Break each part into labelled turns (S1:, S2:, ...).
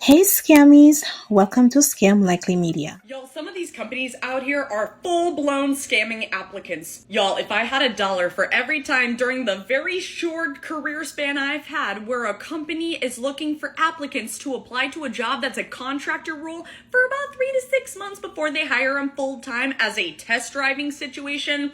S1: Hey scammies, welcome to Scamlikelymedia.
S2: Y'all, some of these companies out here are full-blown scamming applicants. Y'all, if I had $1 for every time during the very short career span I've had where a company is looking for applicants to apply to a job that's a contractor role for about 3 to 6 months before they hire them full-time as a test driving situation,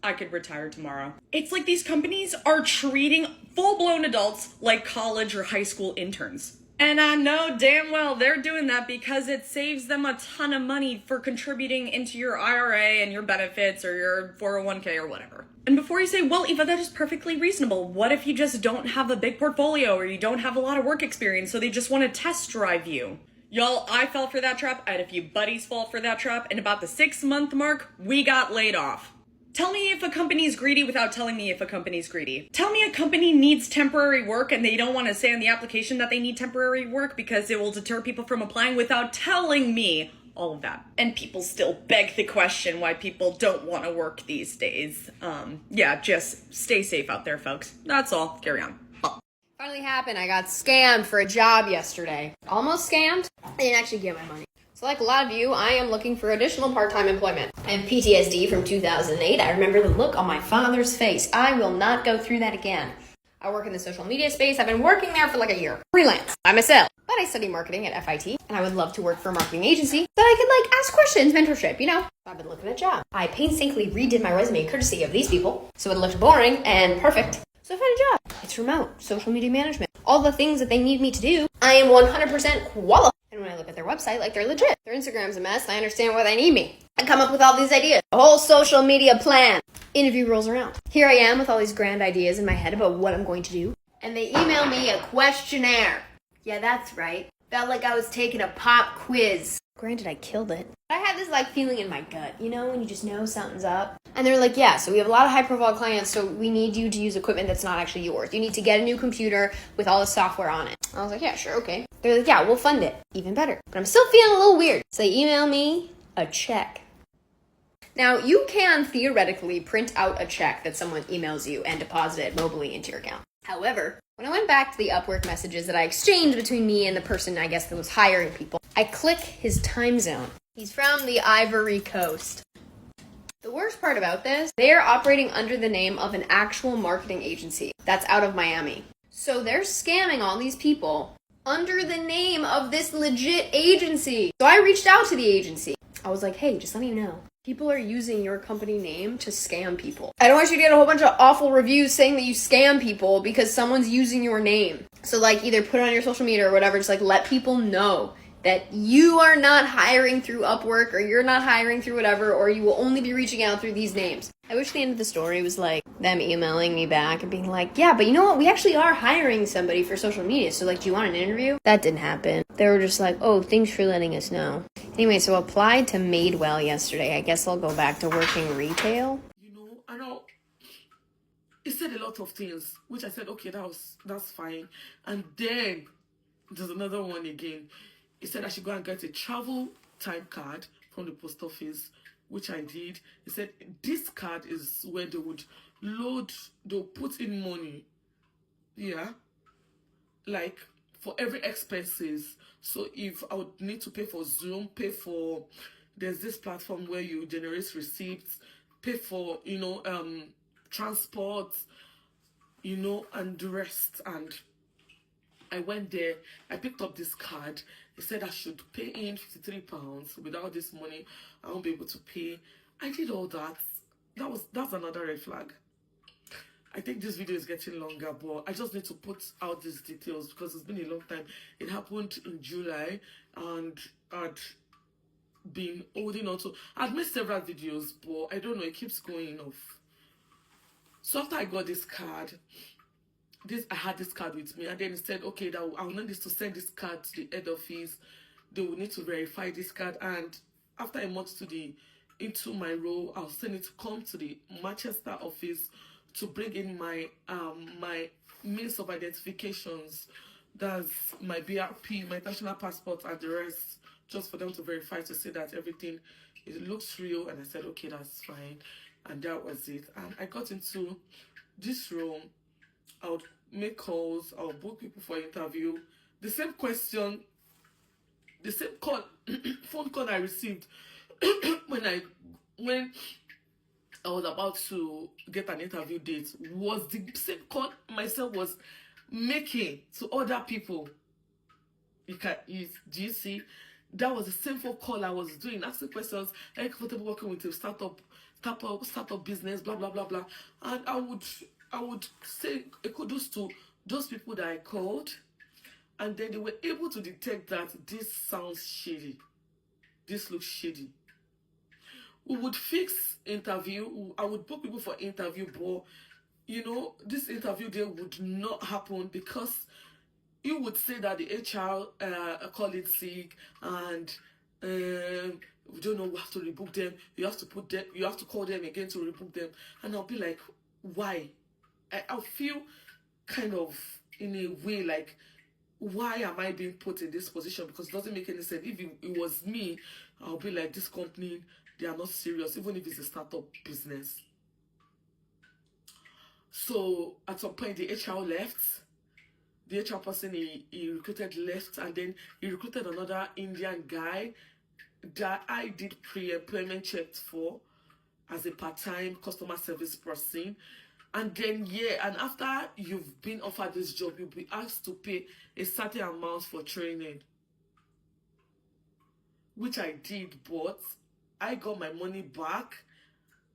S2: I could retire tomorrow. It's like these companies are treating full-blown adults like college or high school interns. And I know damn well they're doing that because it saves them a ton of money for contributing into your IRA and your benefits or your 401k or whatever. And before you say, well, Eva, that is perfectly reasonable. What if you just don't have a big portfolio or you don't have a lot of work experience, so they just want to test drive you? Y'all, I fell for that trap. I had a few buddies fall for that trap. And about the 6-month mark, we got laid off. Tell me if a company's greedy without telling me if a company's greedy. Tell me a company needs temporary work and they don't want to say on the application that they need temporary work because it will deter people from applying without telling me all of that. And people still beg the question why people don't want to work these days. Yeah, just stay safe out there, folks. That's all. Carry on.
S3: Finally happened. I got scammed for a job yesterday. Almost scammed. I didn't actually get my money. So like a lot of you, I am looking for additional part-time employment. I have PTSD from 2008. I remember the look on my father's face. I will not go through that again. I work in the social media space. I've been working there for like a year. Freelance. I'm a sale. But I study marketing at FIT, and I would love to work for a marketing agency that I could ask questions, mentorship, I've been looking at jobs. I painstakingly redid my resume courtesy of these people, so it looked boring and perfect. So I found a job. It's remote, social media management. All the things that they need me to do, I am 100% qualified. And when I look at their website, they're legit. Their Instagram's a mess. I understand why they need me. I come up with all these ideas. A whole social media plan. Interview rolls around. Here I am with all these grand ideas in my head about what I'm going to do. And they email me a questionnaire. Yeah, that's right. Felt like I was taking a pop quiz. Granted, I killed it. I had this feeling in my gut, when you just know something's up. And they're like, yeah, so we have a lot of high profile clients, so we need you to use equipment that's not actually yours. You need to get a new computer with all the software on it. I was like, yeah, sure, okay. They're like, yeah, we'll fund it. Even better. But I'm still feeling a little weird. So they email me a check. Now, you can theoretically print out a check that someone emails you and deposit it mobily into your account. However, when I went back to the Upwork messages that I exchanged between me and the person, I guess, that was hiring people, I click his time zone. He's from the Ivory Coast. The worst part about this, they are operating under the name of an actual marketing agency that's out of Miami. So they're scamming all these people under the name of this legit agency. So I reached out to the agency. I was like, hey, just let me know. People are using your company name to scam people. I don't want you to get a whole bunch of awful reviews saying that you scam people because someone's using your name. So either put it on your social media or whatever, just let people know that you are not hiring through Upwork or you're not hiring through whatever, or you will only be reaching out through these names. I wish the end of the story was them emailing me back and being like, yeah, but you know what? We actually are hiring somebody for social media. So do you want an interview? That didn't happen. They were just like, oh, thanks for letting us know. Anyway, so applied to Madewell yesterday. I guess I'll go back to working retail.
S4: I know it said a lot of things, which I said, okay, that's fine. And then there's another one again. It said I should go and get a travel time card from the post office, which I did. It said this card is where they'll put in money. Yeah. For every expenses. So if I would need to pay for Zoom, there's this platform where you generate receipts, pay for, transport, and the rest. And I went there, I picked up this card. It said I should pay in £53. Without this money, I won't be able to pay. I did all that. That's another red flag. I think this video is getting longer, but I just need to put out these details because it's been a long time. It happened in July, and I'd been holding on to. I'd made several videos, but I don't know, it keeps going off. So after I got this card, I had this card with me, and then it said, okay, that I will need to send this card to the head office. They will need to verify this card, and after a month into my role, I'll send it to come to the Manchester office to bring in my means of identifications. That's my BRP, my national passport, and the rest, just for them to verify to say that everything looks real. And I said, okay, that's fine, and that was it. And I got into this room. I would make calls, I would book people for interview. The same question the same call, phone call I received when I was about to get an interview date was the same call myself was making to other people. Do you see? That was the same phone call I was doing, asking questions. Are you comfortable working with a startup business, blah blah blah blah. And I would say a kudos to those people that I called, and then they were able to detect that this sounds shady. This looks shady. We would fix interview. I would book people for interview, but this interview day would not happen because you would say that the HR called it sick, and we don't know, we have to rebook them. You have to call them again to rebook them. And I'll be like, why? I'll feel kind of in a way like, why am I being put in this position? Because it doesn't make any sense. If it was me, I'll be like, this company, they are not serious, even if it's a startup business. So at some point, the HR left. The HR person he recruited left, and then he recruited another Indian guy that I did pre-employment checks for as a part-time customer service person. And then, and after you've been offered this job, you'll be asked to pay a certain amount for training, which I did, but I got my money back.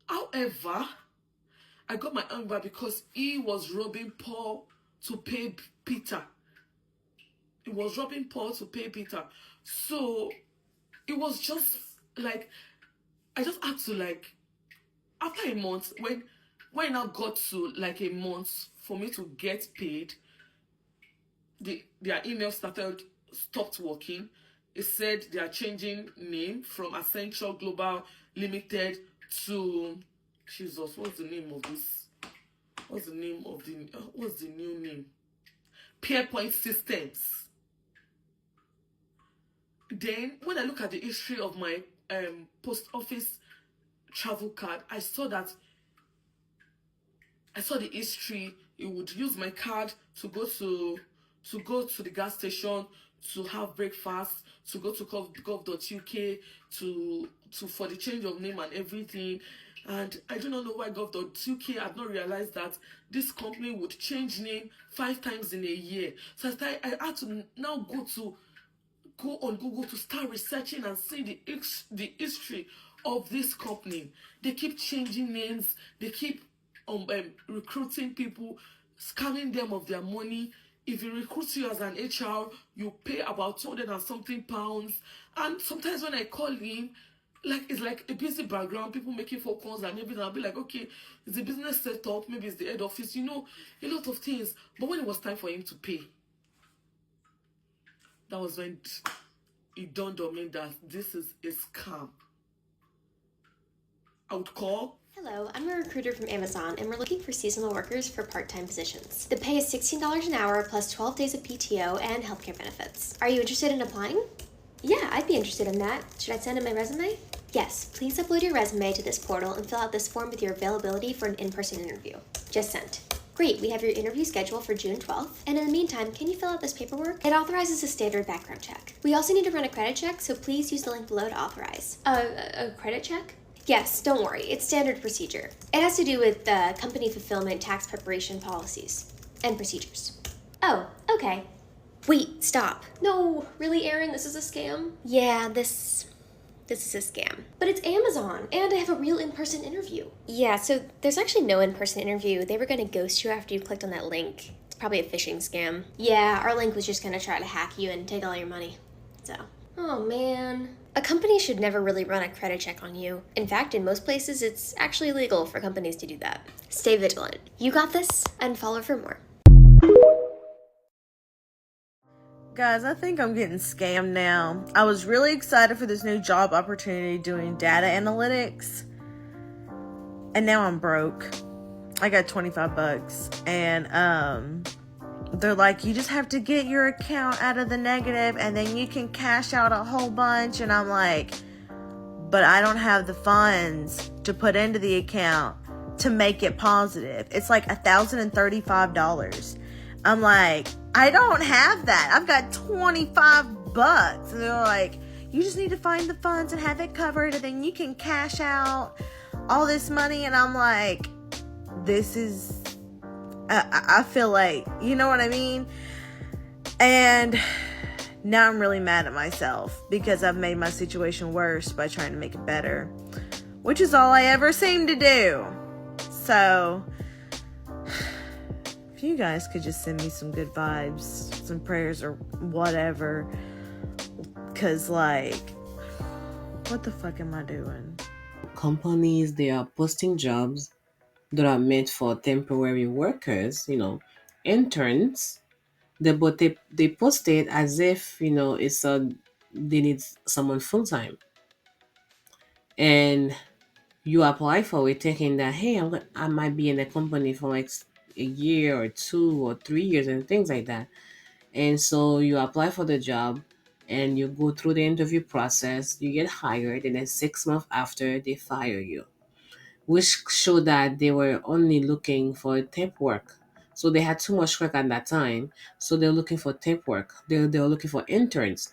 S4: However, I got my money back because he was robbing Paul to pay Peter. He was robbing Paul to pay Peter. So it was just like, I just had to, like, after a month, when I got to like a month for me to get paid, their email stopped working. It said they are changing name from Essential Global Limited to, Jesus, what's the name of this? What's the new name? PeerPoint Systems. Then when I look at the history of my post office travel card, I saw the history. It would use my card to go to the gas station, to have breakfast, to go to gov.uk, to for the change of name and everything. And I do not know why gov.uk had not realized that this company would change name 5 times in a year. So I had to now go on Google to start researching and see the history of this company. They keep changing names. They keep recruiting people, scamming them of their money. If he recruits you as an HR, you pay about 200 and something pounds. And sometimes when I call him, it's like a busy background, people making phone calls and everything. I'll be like, okay, it's a business setup, maybe it's the head office, a lot of things. But when it was time for him to pay, that was when it dawned on me that this is a scam. I would call.
S5: Hello, I'm a recruiter from Amazon, and we're looking for seasonal workers for part-time positions. The pay is $16 an hour plus 12 days of PTO and healthcare benefits. Are you interested in applying? Yeah, I'd be interested in that. Should I send in my resume? Yes, please upload your resume to this portal and fill out this form with your availability for an in-person interview. Just sent. Great, we have your interview scheduled for June 12th, and in the meantime, can you fill out this paperwork? It authorizes a standard background check. We also need to run a credit check, so please use the link below to authorize. A credit check? Yes, don't worry, it's standard procedure. It has to do with company fulfillment tax preparation policies and procedures. Oh, okay. Wait, stop. No, really, Erin, this is a scam? Yeah, this is a scam. But it's Amazon, and I have a real in-person interview. Yeah, so there's actually no in-person interview. They were gonna ghost you after you clicked on that link. It's probably a phishing scam. Yeah, our link was just gonna try to hack you and take all your money. So. Oh man. A company should never really run a credit check on you. In fact, in most places, it's actually illegal for companies to do that. Stay vigilant. You got this, and follow for more.
S6: Guys, I think I'm getting scammed now. I was really excited for this new job opportunity doing data analytics. And now I'm broke. I got $25. And they're like, you just have to get your account out of the negative and then you can cash out a whole bunch. And I'm like, but I don't have the funds to put into the account to make it positive. It's like $1,035. I'm like, I don't have that. I've got $25. And they're like, you just need to find the funds and have it covered, and then you can cash out all this money. And I'm like, this is, I feel like, you know what I mean? And now I'm really mad at myself because I've made my situation worse by trying to make it better, which is all I ever seem to do. So, if you guys could just send me some good vibes, some prayers or whatever, because, like, what the fuck am I doing?
S7: Companies, they are posting jobs that are meant for temporary workers, interns. But they post it as if they need someone full time, and you apply for it thinking that, hey, I might be in a company for like a year or 2 or 3 years and things like that. And so you apply for the job and you go through the interview process, you get hired, and then 6 months after they fire you, which showed that they were only looking for temp work. So they had too much work at that time. So they're looking for temp work. They're looking for interns.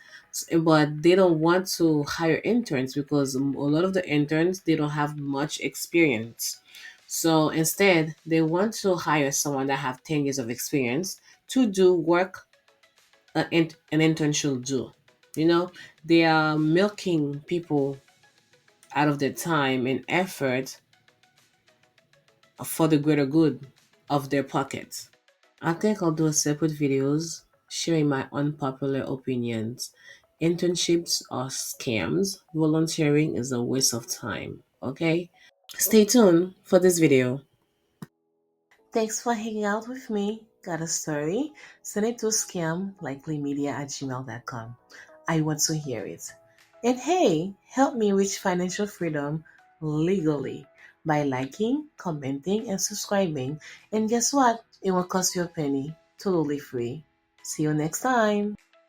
S7: But they don't want to hire interns because a lot of the interns, they don't have much experience. So instead, they want to hire someone that have 10 years of experience to do work an intern should do. You know, they are milking people out of their time and effort for the greater good of their pockets. I think I'll do a separate videos sharing my unpopular opinions. Internships are scams. Volunteering is a waste of time. Okay? Stay tuned for this video.
S1: Thanks for hanging out with me. Got a story? Send it to scamlikelymedia@gmail.com. I want to hear it. And hey, help me reach financial freedom legally by liking, commenting, and subscribing. And guess what? It won't cost you a penny. Totally free. See you next time.